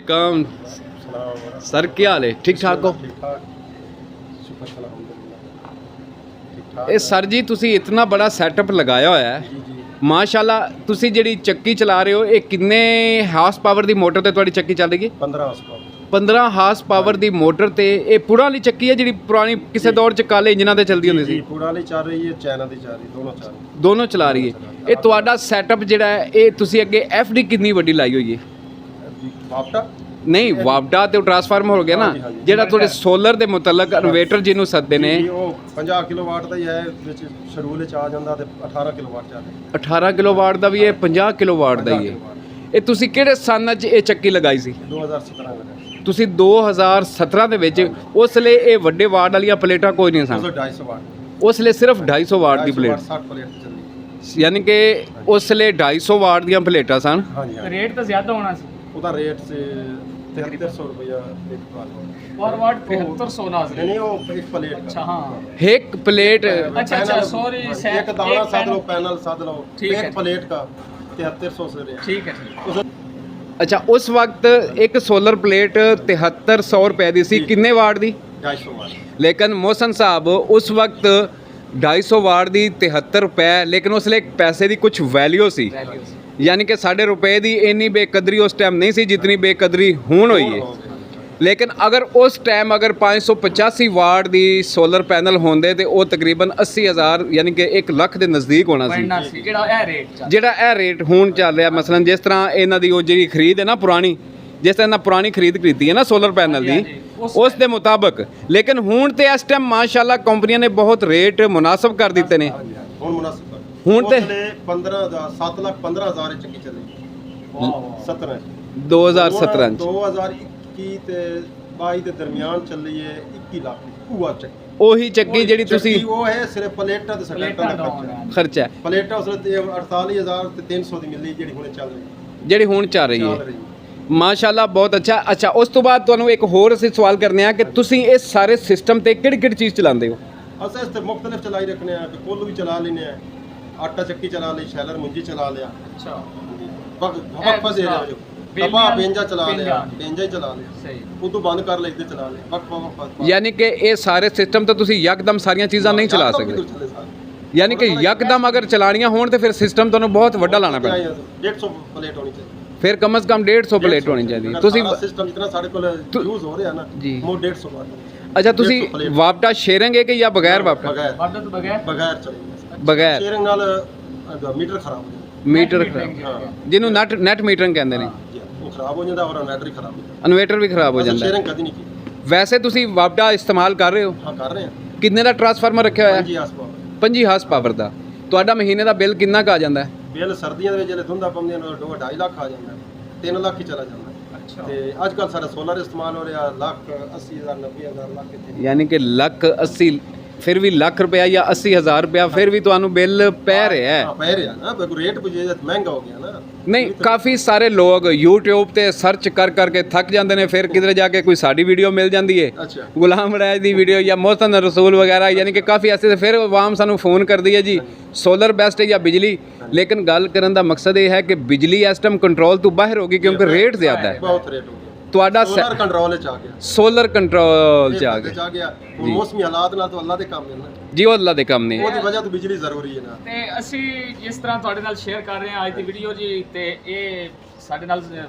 वालेकुम सर, क्या हाल है? ठीक ठाक हो? ਇਹ ਸਰ ਜੀ ਤੁਸੀਂ ਇਤਨਾ ਬੜਾ ਸੈਟਅਪ ਲਗਾਇਆ ਹੋਇਆ ਹੈ ਮਾਸ਼ਾਅੱਲਾ। ਤੁਸੀਂ ਜਿਹੜੀ ਚੱਕੀ ਚਲਾ ਰਹੇ ਹੋ, ਇਹ ਕਿੰਨੇ ਹਾਰਸ ਪਾਵਰ ਦੀ ਮੋਟਰ ਤੇ ਤੁਹਾਡੀ ਚੱਕੀ ਚੱਲ ਰਹੀ ਹੈ? 15 ਹਾਰਸ ਪਾਵਰ। 15 ਹਾਰਸ ਪਾਵਰ ਦੀ ਮੋਟਰ ਤੇ। ਇਹ ਪੁਰਾਣੀ ਵਾਲੀ ਚੱਕੀ ਹੈ ਜਿਹੜੀ ਪੁਰਾਣੀ ਕਿਸੇ ਦੌਰ ਚ ਕਾਲੇ ਇੰਜਨਾਂ ਤੇ ਚੱਲਦੀ ਹੁੰਦੀ ਸੀ? ਪੁਰਾਣੀ ਵਾਲੀ ਚੱਲ ਰਹੀ ਹੈ, ਚਾਈਨਾ ਦੀ ਚੱਲ ਰਹੀ, ਦੋਨੋਂ ਚੱਲ ਰਹੀ। ਦੋਨੋਂ ਚਲਾ ਰਹੀ ਹੈ। ਇਹ ਤੁਹਾਡਾ ਸੈਟਅਪ ਜਿਹੜਾ ਹੈ, ਇਹ ਤੁਸੀਂ ਅੱਗੇ ਐਫਡੀ ਕਿੰਨੀ ਵੱਡੀ ਲਾਈ ਹੋਈ ਹੈ? ਵਾਪਟਾ ਨਹੀਂ, ਵਾਪਡਾ ਤੇ ਟਰਾਂਸਫਾਰਮਰ ਹੋ ਗਿਆ ਨਾ, ਜਿਹੜਾ ਤੁਹਾਡੇ ਸੋਲਰ ਦੇ ਮੁਤਲਕ ਇਨਵੇਟਰ ਜਿਹਨੂੰ ਸੱਦਦੇ ਨੇ। ਉਹ 50 ਕਿਲੋਵਾਟ ਦਾ ਹੀ ਹੈ, ਵਿੱਚ ਸ਼ਡਿਊਲ ਚ ਆ ਜਾਂਦਾ ਤੇ 18 ਕਿਲੋਵਾਟ ਚੱਲ ਰਿਹਾ। 18 ਕਿਲੋਵਾਟ ਦਾ ਵੀ ਹੈ, 50 ਕਿਲੋਵਾਟ ਦਾ ਹੀ ਹੈ। ਇਹ ਤੁਸੀਂ ਕਿਹੜੇ ਸਾਲ 'ਚ ਇਹ ਚੱਕੀ ਲਗਾਈ ਸੀ? 2017 ਵਿੱਚ। ਤੁਸੀਂ 2017 ਦੇ ਵਿੱਚ। ਉਸ ਲਈ ਇਹ ਵੱਡੇ ਵਾਟ ਵਾਲੀਆਂ ਪਲੇਟਾਂ ਕੋਈ ਨਹੀਂ ਸਨ? 250 ਵਾਟ। ਉਸ ਲਈ ਸਿਰਫ 250 ਵਾਟ ਦੀ ਪਲੇਟ, 60 ਪਲੇਟ ਚੱਲੀ। ਯਾਨੀ ਕਿ ਉਸ ਲਈ 250 ਵਾਟ ਦੀਆਂ ਪਲੇਟਾਂ ਸਨ। ਹਾਂਜੀ, ਰੇਟ ਤਾਂ ਜ਼ਿਆਦਾ ਹੋਣਾ ਸੀ ਉਹਦਾ ਰੇਟ ਸੀ 7300 ਰੁਪਇਆ ਇੱਕ ਵਾਟ। पर वाट 7500 नाज़ नहीं वो एक प्लेट। अच्छा हाँ, एक प्लेट। अच्छा अच्छा सॉरी, एक दाना साध लो, पैनल साध लो, ठीक है। एक प्लेट का 7300 से रेट। ठीक है ठीक है। ਅੱਛਾ, ਉਸ ਵਕਤ ਇੱਕ ਸੋਲਰ ਪਲੇਟ 7300 ਰੁਪਏ ਦੀ ਸੀ। ਕਿੰਨੇ ਵਾਟ ਦੀ? 250 वाट। ਲੇਕਿਨ ਮੋਹਸਨ ਸਾਹਿਬ ਉਸ ਵਕਤ 250 ਵਾਟ ਦੀ 73 ਰੁਪਏ, ਲੇਕਿਨ ਉਸ ਲਈ ਪੈਸੇ ਦੀ ਕੁਝ ਵੈਲਿਊ ਸੀ। ਯਾਨੀ ਕਿ ਸਾਡੇ ਰੁਪਏ ਦੀ ਇੰਨੀ ਬੇਕਦਰੀ ਉਸ ਟਾਈਮ ਨਹੀਂ ਸੀ ਜਿਤਨੀ ਬੇਕਦਰੀ ਹੁਣ ਹੋਈ ਹੈ। ਲੇਕਿਨ ਅਗਰ ਉਸ ਟਾਈਮ ਅਗਰ 585 ਵਾਟ ਦੀ ਸੋਲਰ ਪੈਨਲ ਹੁੰਦੇ ਤੇ ਉਹ ਤਕਰੀਬਨ 80,000 ਯਾਨੀ ਕਿ 1 ਲੱਖ ਦੇ ਨਜ਼ਦੀਕ ਹੋਣਾ ਸੀ। ਜਿਹੜਾ ਇਹ ਰੇਟ ਹੁਣ ਚੱਲ ਰਿਹਾ, ਮਸਲਨ ਜਿਸ ਤਰ੍ਹਾਂ ਇਹਨਾਂ ਦੀ ਉਹ ਜਿਹੜੀ ਖਰੀਦ ਹੈ ਨਾ ਪੁਰਾਣੀ, ਜਿਸ ਤਰ੍ਹਾਂ ਇਹਨਾਂ ਪੁਰਾਣੀ ਖਰੀਦ ਕੀਤੀ ਹੈ ਨਾ ਸੋਲਰ ਪੈਨਲ ਦੀ, ਉਸ ਦੇ ਮੁਤਾਬਕ। ਲੇਕਿਨ ਹੁਣ ਤੇ ਇਸ ਟਾਈਮ ਮਾਸ਼ਾਅੱਲਾ ਕੰਪਨੀਆਂ ਨੇ ਬਹੁਤ ਰੇਟ ਮੁਨਾਸਬ ਕਰ ਦਿੱਤੇ ਨੇ। ਹੁਣ ਮੁਨਾਸਬ ਹੁਣ ਤੇ 7 ਲੱਖ 15,000 ਚੱਕੀ ਚੱਲੀ। 17 2017 ਚ 2021 ਤੇ 22 ਦੇ ਦਰਮਿਆਨ ਚੱਲੀ ਹੈ 21 ਲੱਖ ਪੂਆ ਚੱਕੀ। ਉਹੀ ਚੱਕੀ ਜਿਹੜੀ ਤੁਸੀਂ, ਉਹ ਹੈ ਸਿਰਫ ਪਲੇਟਾਂ ਤੇ ਸਕੈਟਾਂ ਦਾ ਖਰਚਾ ਹੈ। ਪਲੇਟਾਂ ਉਸ ਤੇ 48,300 ਦੀ ਮਿਲਦੀ ਜਿਹੜੀ ਹੁਣ ਚੱਲ ਰਹੀ, ਜਿਹੜੀ ਹੁਣ ਚੱਲ ਰਹੀ ਹੈ। ਮਾਸ਼ਾਅੱਲਾ ਬਹੁਤ ਅੱਛਾ। ਅੱਛਾ, ਉਸ ਤੋਂ ਬਾਅਦ ਤੁਹਾਨੂੰ ਇੱਕ ਹੋਰ ਅਸੀਂ ਸਵਾਲ ਕਰਨੇ ਆ ਕਿ ਤੁਸੀਂ ਇਸ ਸਾਰੇ ਸਿਸਟਮ ਤੇ ਕਿਹੜੀ ਕਿਹੜੀ ਚੀਜ਼ ਚਲਾਉਂਦੇ ਹੋ? ਅਸਾਂ ਇਸ ਤੇ ਮੁxtਲਿਫ ਚਲਾਈ ਰੱਖਨੇ ਆ, ਕੁੱਲ ਵੀ ਚਲਾ ਲੈਨੇ ਆ, ਆਟਾ ਚੱਕੀ ਚਲਾ ਲਈ, ਸ਼ੈਲਰ ਮੁੰਜੀ ਚਲਾ ਲਿਆ। अच्छा ਵਕਫਾ ਦੇ ਰਿਹਾ ਜੋ ਕਪਾ ਬੇਂਜਾ ਚਲਾ ਲਿਆ, ਬੇਂਜਾ ਹੀ ਚਲਾ ਲਿਆ, सही। ਉਦੋਂ ਬੰਦ ਕਰ ਲਈ ਤੇ ਚਲਾ ਲਿਆ। ਵਕਫਾ ਯਾਨੀ ਕਿ ਇਹ ਸਾਰੇ ਸਿਸਟਮ ਤਾਂ ਤੁਸੀਂ ਯਕਦਮ ਸਾਰੀਆਂ ਚੀਜ਼ਾਂ ਨਹੀਂ ਚਲਾ ਸਕਦੇ। ਯਾਨੀ ਕਿ ਯਕਦਮ ਅਗਰ ਚਲਾਣੀਆਂ ਹੋਣ ਤੇ ਫਿਰ ਸਿਸਟਮ ਤੁਹਾਨੂੰ ਬਹੁਤ ਵੱਡਾ ਲਾਣਾ ਪੈਣਾ। 150 ਪਲੇਟ ਹੋਣੀ ਚਾਹੀਦੀ, ਫਿਰ ਕਮ ਸੇ ਕਮ 150 ਪਲੇਟ ਹੋਣੀ ਚਾਹੀਦੀ। ਤੁਸੀਂ ਸਿਸਟਮ ਜਿਤਨਾ ਸਾਡੇ ਕੋਲ ਯੂਜ਼ ਹੋ ਰਿਹਾ ਨਾ ਜੀ, ਉਹ 150 ਵਾਟ। ਅੱਛਾ, ਤੁਸੀਂ ਵਾਪਟਾ ਸ਼ੇਅਰਿੰਗ ਹੈ ਕਿ ਜਾਂ ਬਗੈਰ ਵਾਪਟਾ? ਬਗੈਰ ਬਗੈਰ ਚੱਲੇਗਾ। ਬਗੈਰ ਸ਼ੇਅਰਿੰਗ ਨਾਲ ਮੀਟਰ ਖਰਾਬ ਹੋ ਜਾਂਦਾ। ਮੀਟਰ ਖਰਾਬ, ਜਿਹਨੂੰ ਨੈਟ ਮੀਟਰਿੰਗ ਕਹਿੰਦੇ ਨੇ, ਉਹ ਖਰਾਬ ਹੋ ਜਾਂਦਾ ਔਰ ਇਨਵਰਟਰ ਹੀ ਖਰਾਬ ਹੋ ਜਾਂਦਾ। ਇਨਵੇਟਰ ਵੀ ਖਰਾਬ ਹੋ ਜਾਂਦਾ। ਸ਼ੇਅਰਿੰਗ ਕਦੀ ਨਹੀਂ ਕੀਤੀ। ਵੈਸੇ ਤੁਸੀਂ ਵਾਪਟਾ ਇਸਤੇਮਾਲ ਕਰ ਰਹੇ ਹੋ? ਹਾਂ ਕਰ ਰਹੇ ਹਾਂ। ਕਿੰਨੇ ਦਾ ਟਰਾਂਸਫਾਰਮਰ ਰੱਖਿਆ ਹੋਇਆ? 5 ਹਾਰਸ ਪਾਵਰ। 25 ਹਾਰਸ ਪਾਵਰ ਦਾ। ਤੁਹਾਡਾ ਮਹੀਨੇ ਦਾ ਬਿੱਲ ਕਿੰਨਾ ਕੁ ਆ ਜਾਂਦਾ ਹੈ? ਬਿੱਲ ਸਰਦੀਆਂ ਦੇ ਵਿੱਚ ਜਿਹੜੇ ਧੁੰਦਾ ਪੰਦੀਆਂ ਨੂੰ 2.5 ਲੱਖ ਆ ਜਾਂਦਾ, 3 ਲੱਖ ਹੀ ਚਲਾ ਜਾਂਦਾ। ਤੇ ਅੱਜ ਕੱਲ ਸਾਡਾ ਸੋਲਰ ਇਸਤੇਮਾਲ ਹੋ ਰਿਹਾ, 1,80,000 90,000 ਲੱਖ ਕਿੱਥੇ। ਯਾਨੀ ਕਿ 1,80,000 ਫਿਰ ਵੀ ਲੱਖ ਰੁਪਇਆ ਜਾਂ 80,000 ਰੁਪਇਆ ਫਿਰ ਵੀ ਤੁਹਾਨੂੰ ਬਿੱਲ ਪੈ ਰਿਹਾ ਹੈ। ਹਾਂ ਪੈ ਰਿਹਾ ਨਾ, ਬਿਲਕੁਲ ਰੇਟ ਪੁੱਜੇ ਮਹਿੰਗਾ ਹੋ ਗਿਆ ਨਾ। ਨਹੀਂ, ਕਾਫੀ ਸਾਰੇ ਲੋਕ YouTube ਤੇ ਸਰਚ ਕਰ ਕਰਕੇ ਥੱਕ ਜਾਂਦੇ ਨੇ, ਫਿਰ ਕਿਧਰੇ ਜਾ ਕੇ ਕੋਈ ਸਾਡੀ ਵੀਡੀਓ ਮਿਲ ਜਾਂਦੀ ਹੈ, ਅੱਛਾ ਗੁਲਾਮ ਰਾਜ ਦੀ ਵੀਡੀਓ ਜਾਂ ਮੋਹਸਨ ਰਸੂਲ ਵਗੈਰਾ, ਯਾਨੀ ਕਿ ਕਾਫੀ ਐਸੇ ਫਿਰ ਆਵਾਮ ਸਾਨੂੰ ਫੋਨ ਕਰਦੀ ਹੈ ਜੀ ਸੋਲਰ ਬੈਸਟ ਹੈ ਜਾਂ ਬਿਜਲੀ। ਲੇਕਿਨ ਗੱਲ ਕਰਨ ਦਾ ਮਕਸਦ ਇਹ ਹੈ ਕਿ ਬਿਜਲੀ ਇਸ ਟਾਈਮ ਕੰਟਰੋਲ ਤੋਂ ਬਾਹਰ ਹੋ ਗਈ ਕਿਉਂਕਿ ਰੇਟ ਜ਼ਿਆਦਾ ਹੈ। ਬਹੁਤ ਰੇਟ ਹੋ ਗਿਆ। ਤੁਹਾਡਾ ਸੋਲਰ ਕੰਟਰੋਲ ਚ ਆ ਗਿਆ। ਸੋਲਰ ਕੰਟਰੋਲ ਚ ਆ ਗਿਆ। ਹੁਣ ਮੌਸਮੀ ਹਾਲਾਤ ਨਾਲ ਤਾਂ ਅੱਲਾ ਦੇ ਕੰਮ ਨੇ ਜੀ, ਉਹ ਅੱਲਾ ਦੇ ਕੰਮ ਨੇ। ਉਹਦੀ ਵਜ੍ਹਾ ਤੋਂ ਬਿਜਲੀ ਜ਼ਰੂਰੀ ਹੈ ਨਾ। ਤੇ ਅਸੀਂ ਜਿਸ ਤਰ੍ਹਾਂ ਤੁਹਾਡੇ ਨਾਲ ਸ਼ੇਅਰ ਕਰ ਰਹੇ ਹਾਂ ਅੱਜ ਦੀ ਵੀਡੀਓ ਜੀ, ਤੇ ਇਹ ਸਾਡੇ ਨਾਲ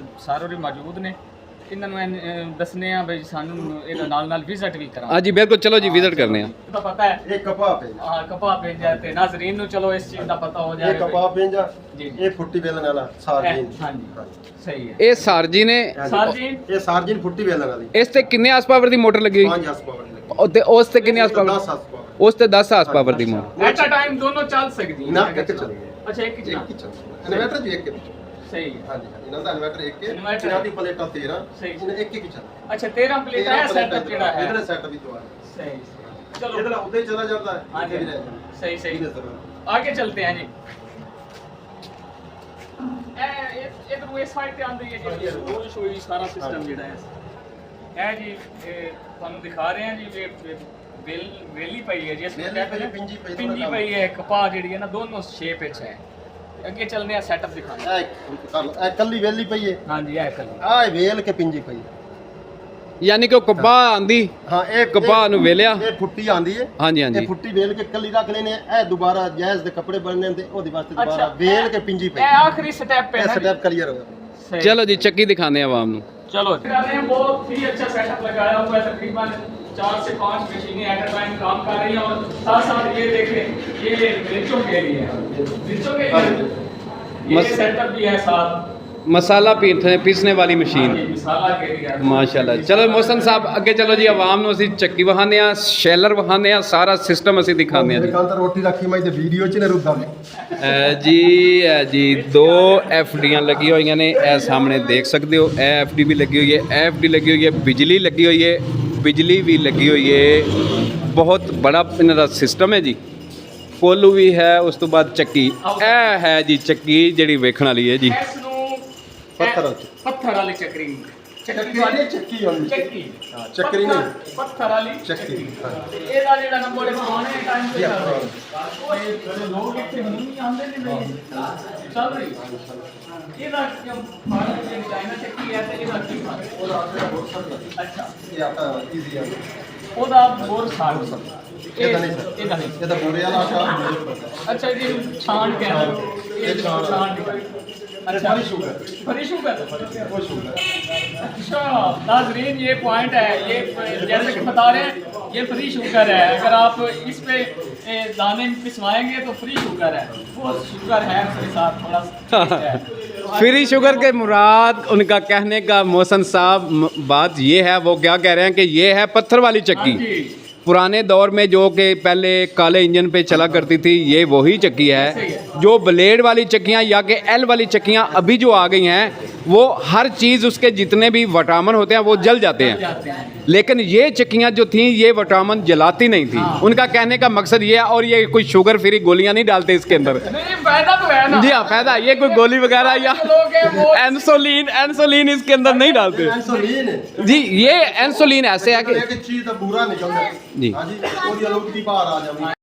ਸਾਰੇ ਮੌਜੂਦ ਨੇ, ਇਹਨਾਂ ਨੂੰ ਦੱਸਨੇ ਆ ਬਈ ਸਾਨੂੰ ਇਹਦੇ ਨਾਲ ਵਿਜ਼ਿਟ ਵੀ ਕਰਾਂ। ਹਾਂਜੀ ਬਿਲਕੁਲ, ਚਲੋ ਜੀ ਵਿਜ਼ਿਟ ਕਰਨੇ ਆ। ਤਾਂ ਪਤਾ ਹੈ ਇਹ ਕਪਾਹ ਪੇ ਹਾਂ ਕਪਾਹ ਪੇਂਜਾ ਤੇ ਨਾਜ਼ਰੀਨ ਨੂੰ ਚਲੋ ਇਸ ਚੀਜ਼ ਦਾ ਪਤਾ ਹੋ ਜਾਏ। ਇਹ ਕਪਾਹ ਪੇਂਜਾ ਜੀ। ਇਹ ਫੁੱਟੀ ਵੇਲਣ ਵਾਲਾ ਸਾਰਜੀਨ। ਹਾਂਜੀ ਸਹੀ ਹੈ। ਇਹ ਸਾਰਜੀ ਨੇ। ਸਾਰਜੀਨ ਇਹ ਸਾਰਜੀਨ ਫੁੱਟੀ ਵੇਲਣ ਵਾਲੀ। ਇਸ ਤੇ ਕਿੰਨੇ ਹਾਰਸ ਪਾਵਰ ਦੀ ਮੋਟਰ ਲੱਗੀ ਹੋਈ? 5 ਹਾਰਸ ਪਾਵਰ ਦੀ ਲੱਗੀ। ਤੇ ਉਸ ਤੇ ਕਿੰਨੇ ਹਾਰਸ ਪਾਵਰ? 10 horse power. ਉਸ ਤੇ 10 horse power the motor. At a time ਦੋਨੋਂ ਚੱਲ ਸਕਦੀ ਨਾ ਇੱਕ ਚੱਲਦੀ। ਅੱਛਾ ਇੱਕ ਹੀ ਇੱਕ ਚੱਲਦੀ। ਇਨਵਰਟਰ ਜੀ ਇੱਕ ਹੈ। ਸਹੀ ਹੈ। ਹਾਂਜੀ ਇਹਨਾਂ ਦਾ ਇਨਵਰਟਰ ਇੱਕ ਹੈ। ਇਨਵਰਟਰ ਇਹਨਾਂ ਦੀ ਪਲੇਟਾਂ 13, ਸਹੀ। ਇਹਨਾਂ ਇੱਕ ਹੀ ਚੱਲਦਾ। ਅੱਛਾ 13 ਪਲੇਟ ਹੈ ਸੈਟਅਪ ਜਿਹੜਾ ਹੈ। ਇਹਦਾ ਸੈਟਅਪ ਵੀ ਦੁਆ सही चलो ਇਹਦਾ ਉੱਤੇ ਚਲਾ ਜਾਂਦਾ ਹੈ। हाँ जी सही सही आगे चलते हैं जी। इधर इस साइड पे आंदी है जी रोज शोई सारा सिस्टम ਜਿਹੜਾ ਹੈ ਇਹ ਜੀ ਤੁਹਾਨੂੰ ਦਿਖਾ ਰਹੇ ਹਾਂ ਜੀ ਵੇਲੀ ਪਈ ਹੈ ਜੀ ਇਸ ਪਿੰਜੀ ਪਈ ਹੈ ਕਪਾਹ ਜਿਹੜੀ ਹੈ ਨਾ ਦੋਨੋਂ ਸ਼ੇਪ ਵਿੱਚ ਹੈ ਅੱਗੇ ਚੱਲਨੇ ਆ ਸੈਟਅਪ ਦਿਖਾਉਂਦੇ ਇਹ ਕੱਲੀ ਵੇਲੀ ਪਈ ਹੈ ਹਾਂਜੀ ਇਹ ਕੱਲੀ ਆਹ ਵੇਲ ਕੇ ਪਿੰਜੀ ਪਈ ਹੈ। ਯਾਨੀ ਕਿ ਉਹ ਕਪਾਹ ਆਂਦੀ ਹਾਂ ਇਹ ਕਪਾਹ ਨੂੰ ਵੇਲਿਆ ਇਹ ਫੁੱਟੀ ਆਂਦੀ ਹੈ। ਹਾਂਜੀ ਇਹ ਹਾਂਜੀ ਫੁੱਟੀ ਵੇਲ ਕੇ ਕੱਲੀ ਰੱਖ ਲੈਨੇ ਇਹ ਦੁਬਾਰਾ ਜੈਜ਼ ਦੇ ਕੱਪੜੇ ਬਣਨੇ ਤੇ ਉਹਦੇ ਵਾਸਤੇ ਦੁਬਾਰਾ ਅੱਛਾ, ਵੇਲ ਕੇ ਪਿੰਜੀ ਪਈ ਇਹ ਆਖਰੀ ਸਟੈਪ ਹੈ ਇਹ ਨਾ जी? ਸਟੈਪ ਕਲੀਅਰ ਹੋਇਆ। सही। ਚਲੋ ਜੀ ਚੱਕੀ ਦਿਖਾਉਂਦੇ ਆ ਆਵਾਮ ਨੂੰ। चलो कर रहे हैं, बहुत ही अच्छा सेटअप लगाया हुआ है, तकरीबन 4 से 5 मशीनें एट अ टाइम काम कर रही हैं और साथ साथ ये देखें ये मिर्चों के लिए मिर्चों के लिए ये मस- सेटअप भी है साथ ਮਸਾਲਾ ਪੀਸने वाली मशीन हाँ, ये मसाला के लिए ਮਾਸ਼ਾਅੱਲਾ। ਚਲੋ ਮੋਹਸਨ ਸਾਹਿਬ ਅੱਗੇ ਚਲੋ ਜੀ ਆਵਾਮ ਨੂੰ ਅਸੀਂ ਚੱਕੀ ਵਹਾਉਂਦੇ ਆ ਸ਼ੈਲਰ ਵਹਾਉਂਦੇ ਆ ਸਾਰਾ ਸਿਸਟਮ ਅਸੀਂ ਦਿਖਾਉਂਦੇ ਆ ਜੀ। ਦੁਕਾਨ ਤੇ ਰੋਟੀ ਰੱਖੀ ਮੈਂ ਤੇ ਵੀਡੀਓ ਚ ਨੇ ਰੁਕਦਾ ਇਹ ਜੀ 2 ਐਫਡੀਆਂ ਲੱਗੀ ਹੋਈਆਂ ਨੇ, ਇਹ ਸਾਹਮਣੇ ਦੇਖ ਸਕਦੇ ਹੋ। ਇਹ ਐਫਡੀ ਵੀ ਲੱਗੀ ਹੋਈ ਹੈ, ਐਫਡੀ ਲੱਗੀ ਹੋਈ ਹੈ, ਬਿਜਲੀ ਲੱਗੀ ਹੋਈ ਹੈ, ਬਿਜਲੀ ਵੀ ਲੱਗੀ ਹੋਈ ਹੈ। ਬਹੁਤ ਬੜਾ ਇਹਨਾਂ ਦਾ ਸਿਸਟਮ ਹੈ ਜੀ। ਕੋਲੂ ਵੀ ਹੈ, ਉਸ ਤੋਂ ਬਾਅਦ ਚੱਕੀ। ਇਹ ਹੈ ਜੀ ਚੱਕੀ ਜਿਹੜੀ ਵੇਖਣ ਵਾਲੀ ਹੈ ਜੀ। पत्थर वाली चक्री ਚੱਕੀ ਵਾਲੀ ਚੱਕੀ ਹੁੰਦੀ चक्की ਹਾਂ ਚੱਕਰੀ ਨਹੀਂ पत्थर वाली ਚੱਕੀ ਹਾਂ। ਇਹਦਾ ਜਿਹੜਾ ਨੰਬਰ ਪੁਰਾਣੇ ਟਾਈਮ ਤੇ ਉਹ ਲੋਕ ਇੱਥੇ ਹੁਣ ਨਹੀਂ ਆਉਂਦੇ ਨੇ ਚੱਲ ਰਹੀ ਇਹਦਾ ਕਿਉਂ ਮਾਰਕ ਦੇ ਚਾਈਨਾ ਚੱਕੀ ਹੈ ਤੇ ਇਹਦਾ ਕੀ ਫਰਕ? ਅੱਛਾ ਇਹ ਆਪਣਾ ਈਜ਼ੀ ਹੈ ਉਹਦਾ ਬੋਰ ਸਾੜ ਇਹਦਾ ਨਹੀਂ ਸਰ ਇਹਦਾ ਨਹੀਂ ਇਹ ਤਾਂ ਬੋਰੇ ਵਾਲਾ ਆਟਾ ਅੱਛਾ ਜੀ ਛਾਣ ਕੇ ਇਹ ਛਾਣ ਕੇ अच्छा फरी शुगर फरी शुगर वो शुगर अच्छा नाजरीन ये पॉइंट है, ये जैसे कि बता रहे हैं ये फ्री शुगर है। अगर आप इस पे दाने पिसवाएंगे तो फ्री शुगर है, वो शुगर है उसके साथ थोड़ा सा है। फ्री शुगर के मुराद उनका कहने का मोहसन साहब बात ये है, वो क्या कह रहे हैं कि ये है पत्थर वाली हाँ चक्की। जी, पुराने दौर में जो कि पहले काले इंजन पे चला करती थी, ये वही चक्की है। जो ब्लेड वाली चक्कियाँ या कि एल वाली चक्कियाँ अभी जो आ गई हैं, वो हर चीज़ उसके जितने भी विटामिन होते हैं वो जल जाते हैं। जाते हैं लेकिन ये चक्कियाँ जो थी ये विटामिन जलाती नहीं थी। उनका कहने का मकसद ये है, और ये कोई शुगर फ्री गोलियाँ नहीं डालते इसके अंदर। नहीं फायदा तो है ना जी हाँ, फायदा ये कोई गोली वगैरह या लोग हैं वो इंसुलिन इसके अंदर नहीं डालते। इंसुलिन है जी ये इंसुलिन ऐसे है कि एक चीज ਦਾ ਬੂਰਾ ਨਿਕਲਦਾ जी ਹਾਂਜੀ ਉਹਦੀ ਆਲੂਗੀ ਬਾਹਰ ਆ ਜਾਵੇ